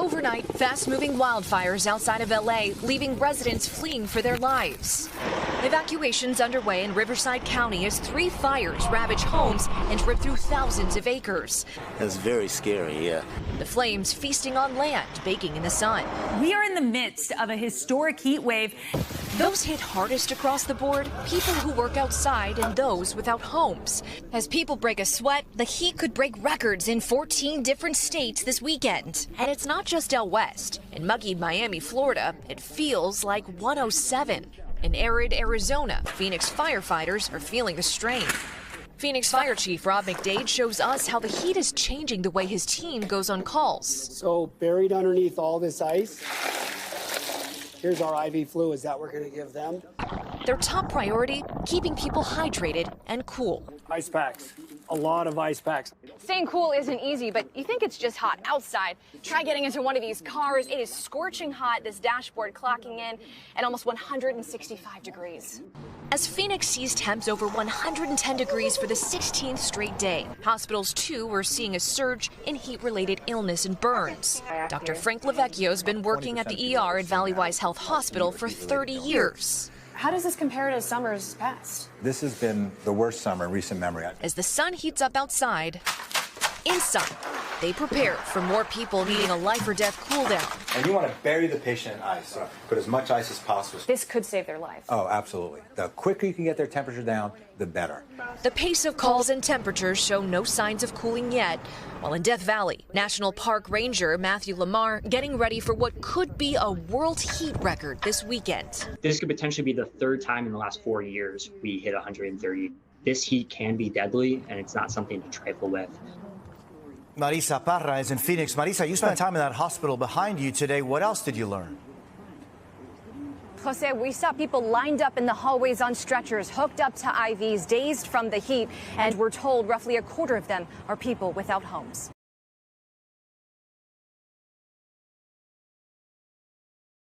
Overnight, fast-moving wildfires outside of LA, leaving residents fleeing for their lives. Evacuations underway in Riverside County as 3 fires ravage homes and rip through thousands of acres. It's very scary, yeah. The flames feasting on land, baking in the sun. We are in the midst of a historic heat wave. Those hit hardest across the board, people who work outside and those without homes. As people break a sweat, the heat could break records in 14 different states this weekend. And it's not just out west. In muggy Miami, Florida, it feels like 107. In arid Arizona, Phoenix firefighters are feeling the strain. Phoenix Fire Chief Rob McDade shows us how the heat is changing the way his team goes on calls. So buried underneath all this ice, here's our IV fluids that we're going to give them. Their top priority, keeping people hydrated and cool. Ice packs, a lot of ice packs. Staying cool isn't easy, but you think it's just hot outside. Try getting into one of these cars. It is scorching hot, this dashboard clocking in at almost 165 degrees. As Phoenix sees temps over 110 degrees for the 16th straight day, hospitals too are seeing a surge in heat-related illness and burns. Dr. Frank Lavecchio has been working at the ER at Valleywise Health Hospital for 30 years. How does this compare to summers past? This has been the worst summer in recent memory. As the sun heats up outside, inside, they prepare for more people needing a life-or-death cool-down. And you want to bury the patient in ice, so put as much ice as possible. This could save their life. Oh, absolutely. The quicker you can get their temperature down, the better. The pace of calls and temperatures show no signs of cooling yet, while in Death Valley, National Park Ranger Matthew Lamar getting ready for what could be a world heat record this weekend. This could potentially be the 3rd time in the last 4 years we hit 130. This heat can be deadly, and it's not something to trifle with. Marisa Parra is in Phoenix. Marisa, you spent time in that hospital behind you today. What else did you learn? Jose, we saw people lined up in the hallways on stretchers, hooked up to IVs, dazed from the heat, and we're told roughly a quarter of them are people without homes.